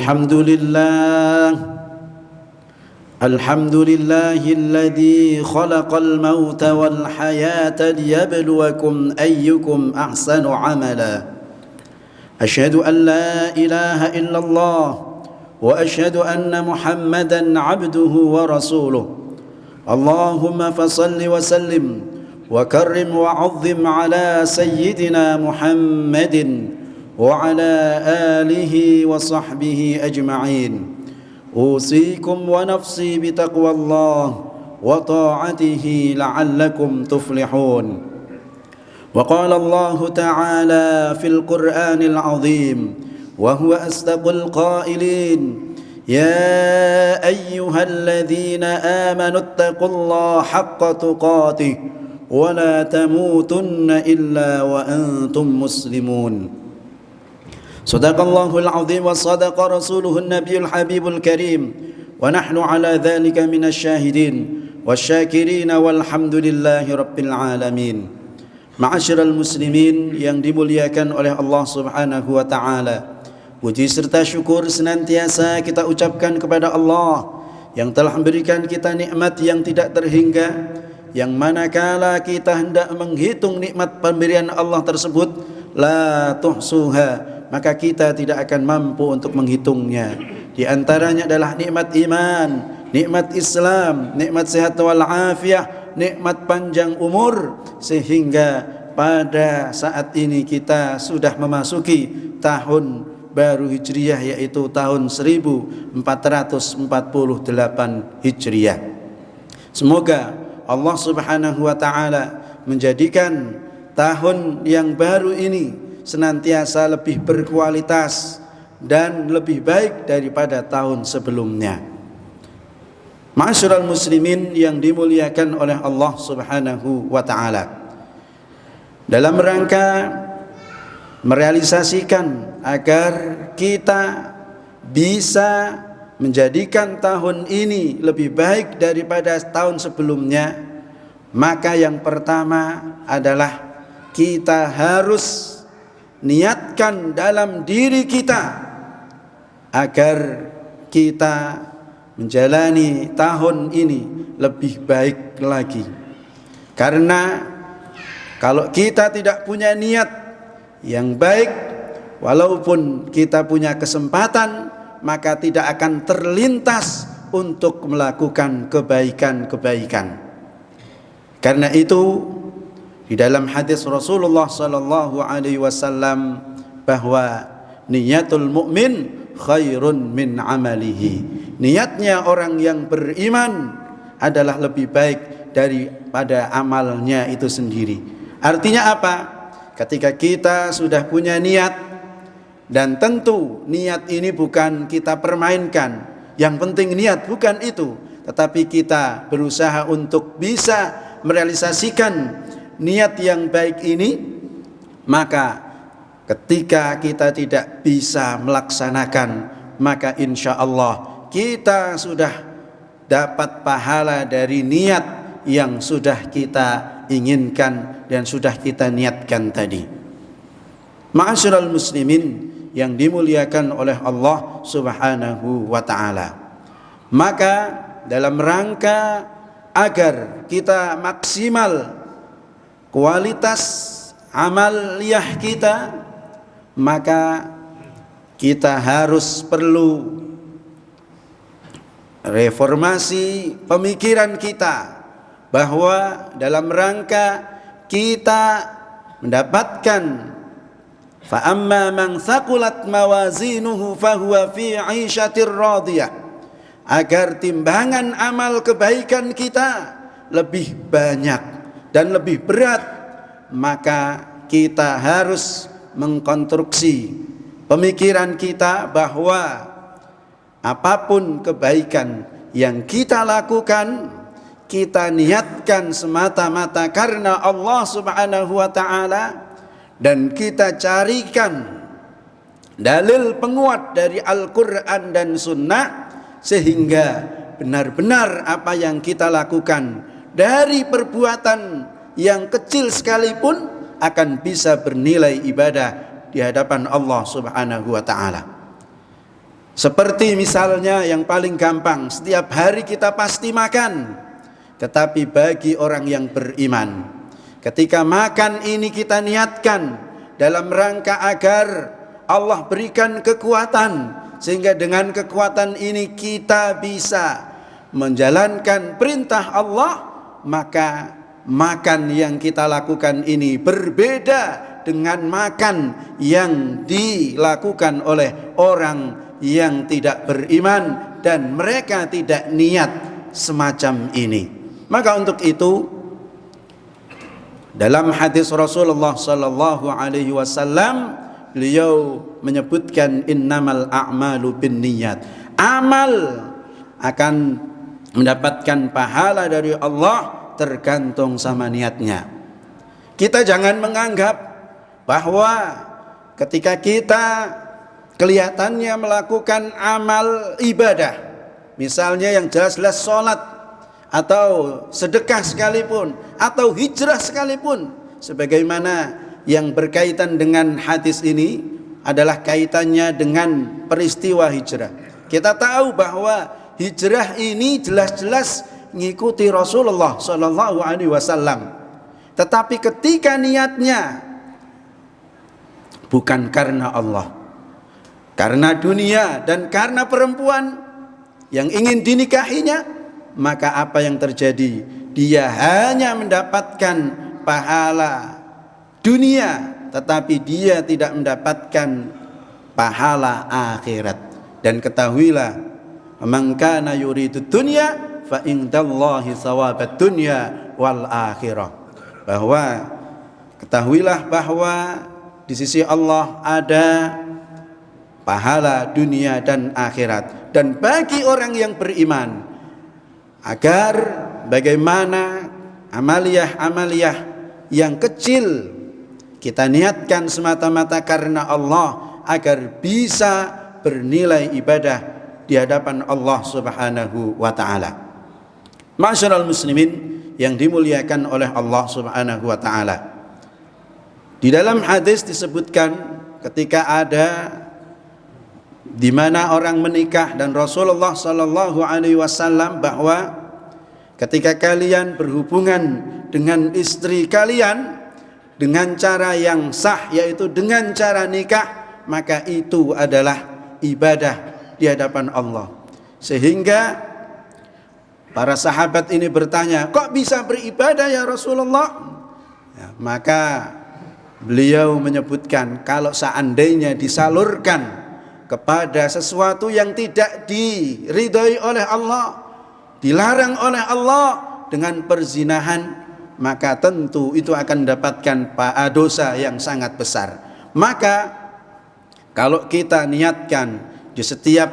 الحمد لله الحمد لله الذي خلق الموت والحياة ليبلوكم أيكم أحسن عملا أشهد أن لا إله إلا الله وأشهد أن محمدا عبده ورسوله اللهم فصل وسلم وكرم وعظم على سيدنا محمد وعلى آله وصحبه أجمعين أوصيكم ونفسي بتقوى الله وطاعته لعلكم تفلحون وقال الله تعالى في القرآن العظيم وهو أصدق القائلين يا أيها الذين آمنوا اتقوا الله حق تقاته ولا تموتن إلا وأنتم مسلمون صدق الله العظيم وصدق رسوله النبي الحبيب الكريم ونحن على ذلك من الشاهدين والشاكرين والحمد لله رب العالمين. Ma'asyiral muslimin yang dimuliakan oleh Allah Subhanahu wa taala, puji serta syukur senantiasa kita ucapkan kepada Allah yang telah memberikan kita nikmat yang tidak terhingga, yang manakala kita hendak menghitung nikmat pemberian Allah tersebut la tuhsuha, maka kita tidak akan mampu untuk menghitungnya. Di antaranya adalah nikmat iman, nikmat Islam, nikmat sehat wal afiah, nikmat panjang umur, sehingga pada saat ini kita sudah memasuki tahun baru Hijriah, yaitu tahun 1448 Hijriah. Semoga Allah Subhanahu wa taala menjadikan tahun yang baru ini senantiasa lebih berkualitas dan lebih baik daripada tahun sebelumnya. Ma'asyiral muslimin yang dimuliakan oleh Allah Subhanahu wa taala, dalam rangka merealisasikan agar kita bisa menjadikan tahun ini lebih baik daripada tahun sebelumnya, maka yang pertama adalah kita harus niatkan dalam diri kita agar kita menjalani tahun ini lebih baik lagi. Karena kalau kita tidak punya niat yang baik, walaupun kita punya kesempatan, maka tidak akan terlintas untuk melakukan kebaikan-kebaikan. Karena itu di dalam hadis Rasulullah sallallahu alaihi wasallam bahwa niyatul mu'min khairun min amalihi. Niatnya orang yang beriman adalah lebih baik daripada amalnya itu sendiri. Artinya apa? Ketika kita sudah punya niat, dan tentu niat ini bukan kita permainkan, yang penting niat, bukan itu, tetapi kita berusaha untuk bisa merealisasikan niat yang baik ini, maka ketika kita tidak bisa melaksanakan, maka insya Allah kita sudah dapat pahala dari niat yang sudah kita inginkan dan sudah kita niatkan tadi. Ma'asyiral muslimin yang dimuliakan oleh Allah Subhanahu wa taala, maka dalam rangka agar kita maksimal kualitas amaliyah kita, maka kita harus perlu reformasi pemikiran kita, bahwa dalam rangka kita mendapatkan fa amma man thaqulat mawazinuhu fahuwa fi 'ishatir radiyah, agar timbangan amal kebaikan kita lebih banyak dan lebih berat, maka kita harus mengkonstruksi pemikiran kita bahwa apapun kebaikan yang kita lakukan, kita niatkan semata-mata karena Allah Subhanahu wa taala, dan kita carikan dalil penguat dari Al-Quran dan Sunnah, sehingga benar-benar apa yang kita lakukan dari perbuatan yang kecil sekalipun akan bisa bernilai ibadah di hadapan Allah Subhanahu wa taala. Seperti misalnya yang paling gampang, setiap hari kita pasti makan. Tetapi bagi orang yang beriman, ketika makan ini kita niatkan dalam rangka agar Allah berikan kekuatan, sehingga dengan kekuatan ini kita bisa menjalankan perintah Allah, maka makan yang kita lakukan ini berbeda dengan makan yang dilakukan oleh orang yang tidak beriman dan mereka tidak niat semacam ini. Maka untuk itu dalam hadis Rasulullah sallallahu alaihi wasallam beliau menyebutkan innamal a'malu binniyat. Amal akan mendapatkan pahala dari Allah tergantung sama niatnya. Kita jangan menganggap bahwa ketika kita kelihatannya melakukan amal ibadah, misalnya yang jelas-jelas sholat atau sedekah sekalipun atau hijrah sekalipun, sebagaimana yang berkaitan dengan hadis ini adalah kaitannya dengan peristiwa hijrah. Kita tahu bahwa hijrah ini jelas-jelas mengikuti Rasulullah Sallallahu Alaihi Wasallam, tetapi ketika niatnya bukan karena Allah, karena dunia dan karena perempuan yang ingin dinikahinya, maka apa yang terjadi? Dia hanya mendapatkan pahala dunia, tetapi dia tidak mendapatkan pahala akhirat. Dan ketahuilah, man kana yuridu dunya fa indallahi thawabat dunya wal akhirah. Bahwa ketahuilah bahwa di sisi Allah ada pahala dunia dan akhirat. Dan bagi orang yang beriman, agar bagaimana amaliyah-amaliyah yang kecil kita niatkan semata-mata karena Allah, agar bisa bernilai ibadah di hadapan Allah Subhanahu wa taala. Ma'asyiral muslimin yang dimuliakan oleh Allah Subhanahu wa taala. Di dalam hadis disebutkan ketika ada di mana orang menikah, dan Rasulullah sallallahu alaihi wasallam bahwa ketika kalian berhubungan dengan istri kalian dengan cara yang sah, yaitu dengan cara nikah, maka itu adalah ibadah di hadapan Allah. Sehingga para sahabat ini bertanya, kok bisa beribadah ya Rasulullah? Ya, maka beliau menyebutkan kalau seandainya disalurkan kepada sesuatu yang tidak diridhai oleh Allah, dilarang oleh Allah dengan perzinahan, maka tentu itu akan mendapatkan dosa yang sangat besar. Maka kalau kita niatkan di setiap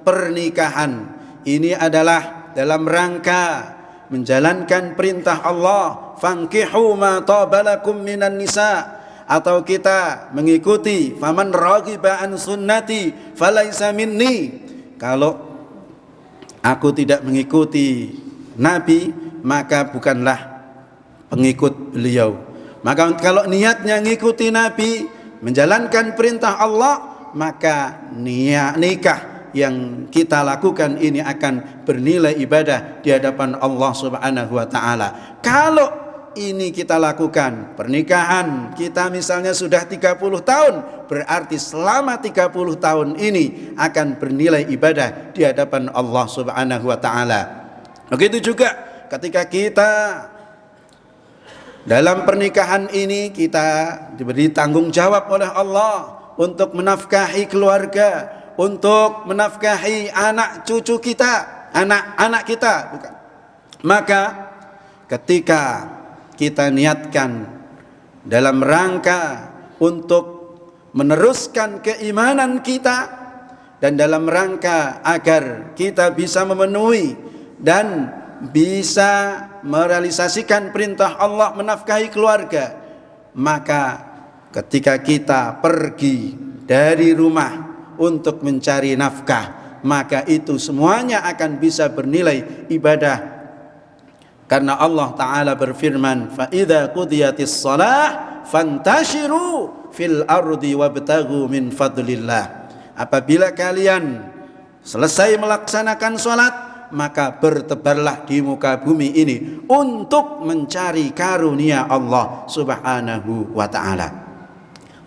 pernikahan ini adalah dalam rangka menjalankan perintah Allah, fankihu ma tabalakum minan nisa, atau kita mengikuti faman raghiba an sunnati falaisa minni, kalau aku tidak mengikuti Nabi maka bukanlah pengikut beliau. Maka kalau niatnya mengikuti Nabi, menjalankan perintah Allah, maka nikah yang kita lakukan ini akan bernilai ibadah di hadapan Allah Subhanahu wa taala. Kalau ini kita lakukan, pernikahan kita misalnya sudah 30 tahun, berarti selama 30 tahun ini akan bernilai ibadah di hadapan Allah Subhanahu wa taala. Begitu juga ketika kita dalam pernikahan ini kita diberi tanggung jawab oleh Allah untuk menafkahi keluarga, untuk menafkahi anak cucu kita, anak-anak kita, bukan. Maka ketika kita niatkan dalam rangka untuk meneruskan keimanan kita dan dalam rangka agar kita bisa memenuhi dan bisa merealisasikan perintah Allah menafkahi keluarga, maka ketika kita pergi dari rumah untuk mencari nafkah, maka itu semuanya akan bisa bernilai ibadah. Karena Allah Ta'ala berfirman, فَإِذَا قُضِيَتِ الصَّلَاةِ فَانْتَشِرُوا فِي الْأَرْضِ وَابْتَغُوا مِنْ فَضْلِ اللَّهِ. Apabila kalian selesai melaksanakan sholat, maka bertebarlah di muka bumi ini untuk mencari karunia Allah Subhanahu wa ta'ala.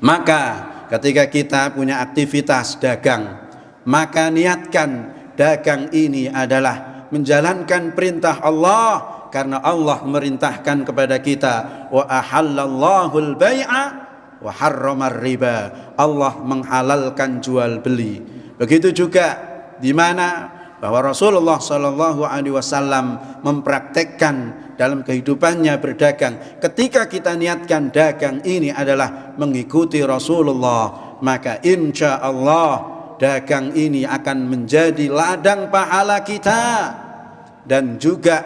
Maka ketika kita punya aktivitas dagang, maka niatkan dagang ini adalah menjalankan perintah Allah, karena Allah merintahkan kepada kita, wa ahallallahu al-bai'a wa harramar riba. Allah menghalalkan jual beli. Begitu juga di mana bahwa Rasulullah sallallahu alaihi wasallam mempraktekkan dalam kehidupannya berdagang. Ketika kita niatkan dagang ini adalah mengikuti Rasulullah, maka insya Allah dagang ini akan menjadi ladang pahala kita. Dan juga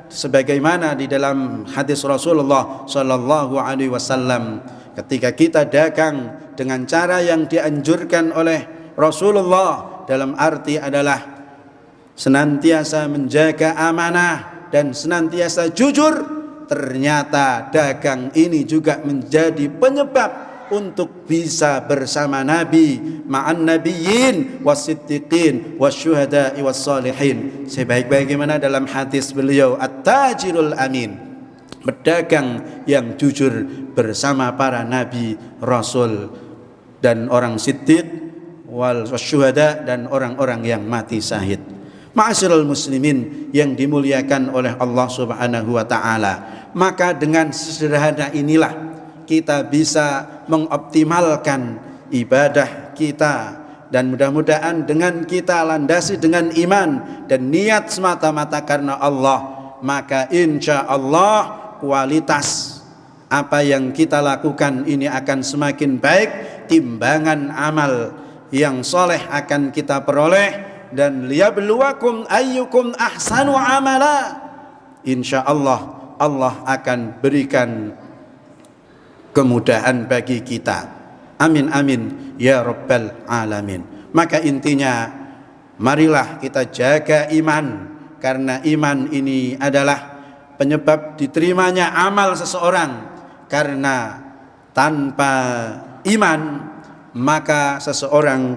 sebagaimana di dalam hadis Rasulullah sallallahu alaihi wasallam, ketika kita dagang dengan cara yang dianjurkan oleh Rasulullah, dalam arti adalah senantiasa menjaga amanah dan senantiasa jujur, ternyata dagang ini juga menjadi penyebab untuk bisa bersama Nabi, ma'an nabiyyin wasiddiqin wasyuhada'i wassalihin. Sebaik-bagaimana dalam hadis beliau, at-tajirul amin, pedagang yang jujur bersama para nabi, rasul, dan orang siddiq, wal syuhada, dan orang-orang yang mati syahid. Ma'asyiral muslimin yang dimuliakan oleh Allah Subhanahu wa ta'ala, maka dengan sederhana inilah kita bisa mengoptimalkan ibadah kita, dan mudah-mudahan dengan kita landasi dengan iman dan niat semata-mata karena Allah, maka insya Allah kualitas apa yang kita lakukan ini akan semakin baik, timbangan amal yang soleh akan kita peroleh, dan liyabluwakum ayyukum ahsanu amala. Insya Allah Allah akan berikan kemudahan bagi kita. Amin amin ya rabbal alamin. Maka intinya, marilah kita jaga iman, karena iman ini adalah penyebab diterimanya amal seseorang. Karena tanpa iman, maka seseorang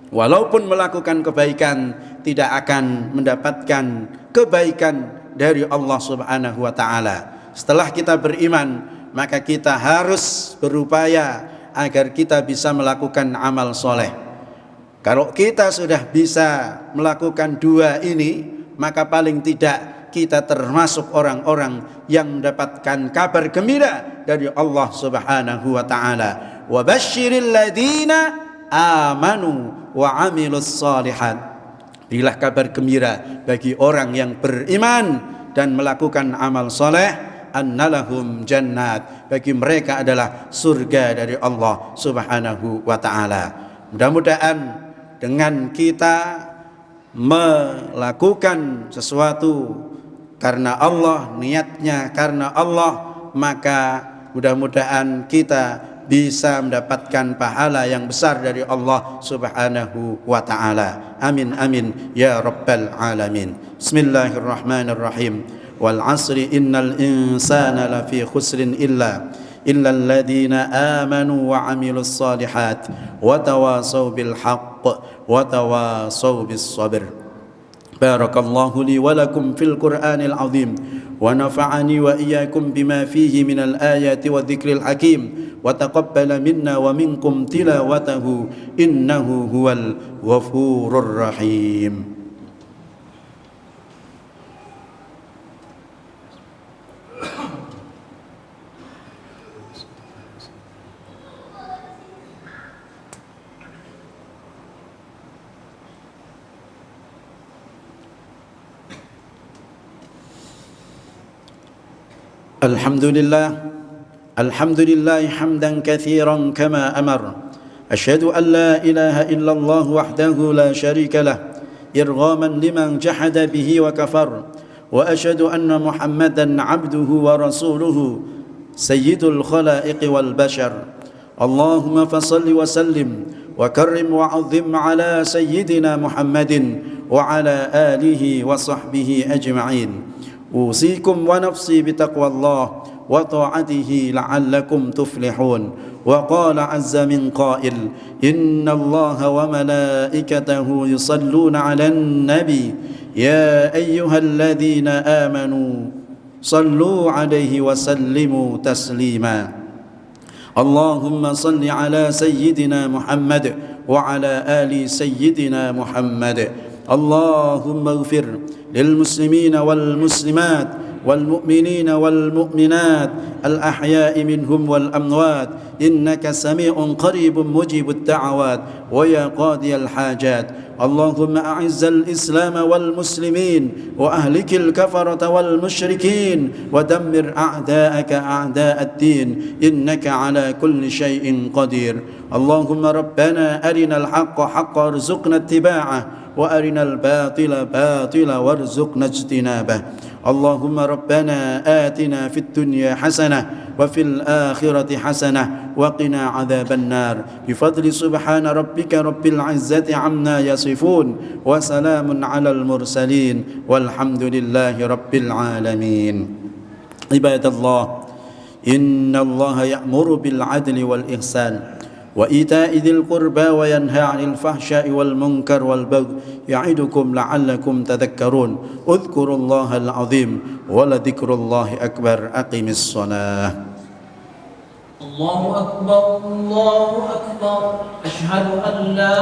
walaupun melakukan kebaikan tidak akan mendapatkan kebaikan dari Allah Subhanahu wa ta'ala. Setelah kita beriman, maka kita harus berupaya agar kita bisa melakukan amal soleh. Kalau kita sudah bisa melakukan dua ini, maka paling tidak kita termasuk orang-orang yang mendapatkan kabar gembira dari Allah Subhanahu wa ta'ala. Wa basyiril ladina amanu wa amilus salihat. Berilah kabar gembira bagi orang yang beriman dan melakukan amal soleh, annalahum jannat, bagi mereka adalah surga dari Allah Subhanahu wa ta'ala. Mudah-mudahan dengan kita melakukan sesuatu karena Allah, niatnya karena Allah, maka mudah-mudahan kita bisa mendapatkan pahala yang besar dari Allah Subhanahu wa ta'ala. Amin amin ya rabbal alamin. Bismillahirrahmanirrahim. Wal asri innal insana lafi khusrin illa alladhina amanu wa amilus salihat wa tawasaw bil haqq wa tawasaw bis sabr. Barakallahu li wa lakum fil Qur'anil azim wa nafa'ani wa iyyakum bima fihi minal ayati wa dzikril hakim wa taqabbala minna wa minkum tilawatahu innahu huwal ghafurur rahim. Alhamdulillah hamdan katsiran kama amar. Asyhadu an la ilaha illallah wahdahu la syarika lah, irghaman liman jahada bihi wa kafar. Wa asyhadu anna Muhammadan abduhu wa rasuluhu sayyidul khalaiq wal bashar. Allahumma fassalli wa sallim wa karrim wa azim ala sayyidina Muhammadin wa ala alihi wa sahbihi ajma'in. أوصيكم ونفسي بتقوى الله وطاعته لعلكم تفلحون. وقال عز من قائل إن الله وملائكته يصلون على النبي يا أيها الذين آمنوا صلوا عليه وسلموا تسليما. اللهم صل على سيدنا محمد وعلى آل سيدنا محمد. اللهم اغفر للمسلمين والمسلمات والمؤمنين والمؤمنات الأحياء منهم والأموات إنك سميع قريب مجيب الدعوات ويا قاضي الحاجات. اللهم أعز الإسلام والمسلمين وأهلك الكفرة والمشركين ودمر أعداءك أعداء الدين إنك على كل شيء قدير. اللهم ربنا أرنا الحق حقا وارزقنا اتباعه وأرنا الباطل باطلا وارزقنا اجتنابه. اللهم ربنا آتنا في الدنيا حسنة وفي الآخرة حسنة وقنا عذاب النار بفضل سبحان ربك رب العزة عما يصفون وسلام على المرسلين والحمد لله رب العالمين. عباد الله إن الله يأمر بالعدل والإحسان وإيتاء ذي القربى وينهى عن الفحشاء والمنكر والبغي يعظكم لعلكم تذكرون. اذكروا الله العظيم ولذكر الله أكبر. أقم الصلاة. الله أكبر الله أكبر أشهد أن لا